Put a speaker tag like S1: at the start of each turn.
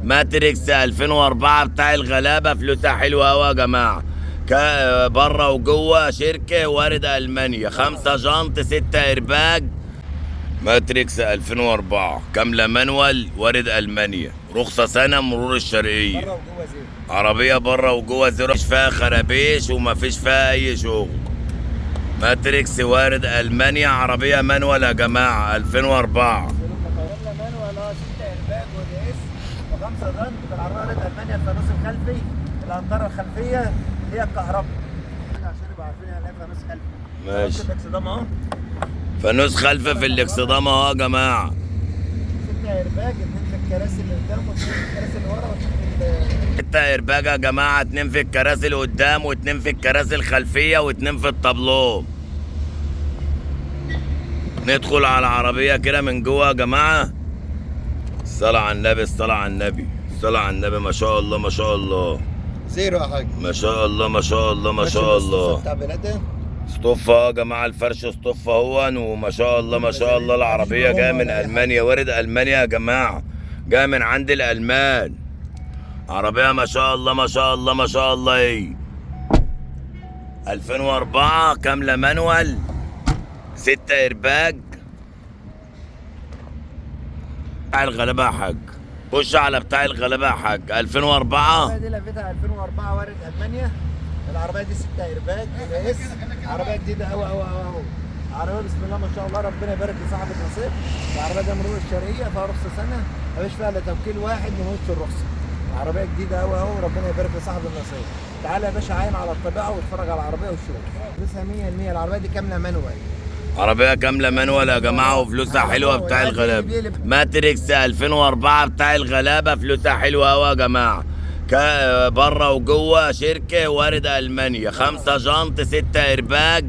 S1: ماتريكس 2004 بتاع الغلابه، فلوسها حلوه قوي يا جماعه. بره وجوه، شركه وارد المانيا، 5 جنط 6 ايرباج. ماتريكس 2004 كامله مانوال، وارد المانيا، رخصه سنه، مرور الشرقيه.
S2: بره وجوه زين.
S1: عربيه بره وجوه زيرو، مفيش فيها خرابيش ومفيش فيها اي شغل. ماتريكس وارد المانيا، عربيه مانوال يا جماعه 2004.
S2: كامله مانوال، 6 ايرباج ودي اس و5 جنط. في العربيه وارد المانيا، الفانوس الخلفي، الانطره الخلفيه هي الكهرباء عشان يبقوا عارفين يعني ايه فانوس خلفي.
S1: ماشي.
S2: الاكسدام اهو،
S1: فانوس خلفي في الاكسدام اهو يا جماعه.
S2: 6 ايرباج، 2 في الكراسي اللي قدام و2 في الكراسي اللي ورا و2
S1: 6 ايرباج يا جماعه، 2 في الكراسي اللي قدام و2 في الكراسي الخلفيه و2 في الطابلوه. ندخل على العربيه كده من جوه يا جماعه. الصلاة على النبي، الصلاة على النبي، الصلاة على النبي، ما شاء الله ما شاء الله.
S2: زيرو يا حاج.
S1: ما شاء الله ما شاء الله ما شاء الله.
S2: بتاع بناتها
S1: اسطوفة يا جماعة، الفرش اسطوفة اهون، وما شاء الله ما شاء الله. العربية جاية من ألمانيا، وارد ألمانيا يا جماعة، جاية من عند الألمان. عربية ما شاء الله ما شاء الله ما شاء الله. ايه 2004 كاملة مانوال، 6 ايرباج. بتاع الغلابة يا حاج، خش على بتاع الغلابة يا حاج. 2004
S2: العربيه دي لفتها 2004 وارد المانيا. العربيه دي 6 ايرباج دي اس، عربيه جديده قوي قوي قوي. عربيه بسم الله ما شاء الله، ربنا يبارك لصاحب النصيب. العربيه دي مرور الشرقيه، فيها رخصه سنه، مفيش فيها الا توكيل واحد من وش الرخصه. عربيه جديده قوي قوي، ربنا يبارك لصاحب النصيب. تعالى يا باشا عاين على الطبيعه واتفرج على العربيه وشوف. فلوسها 100%. العربيه دي كامله مانوال.
S1: عربية كاملة مانوال يا جماعة، وفلوسها حلوة بتاع الغلابة. ماتريكس 2004 بتاع الغلابة، فلوسها حلوة أوي يا جماعة. بره وجوه، شركة وارد ألمانيا، 5 جنط 6 ايرباج.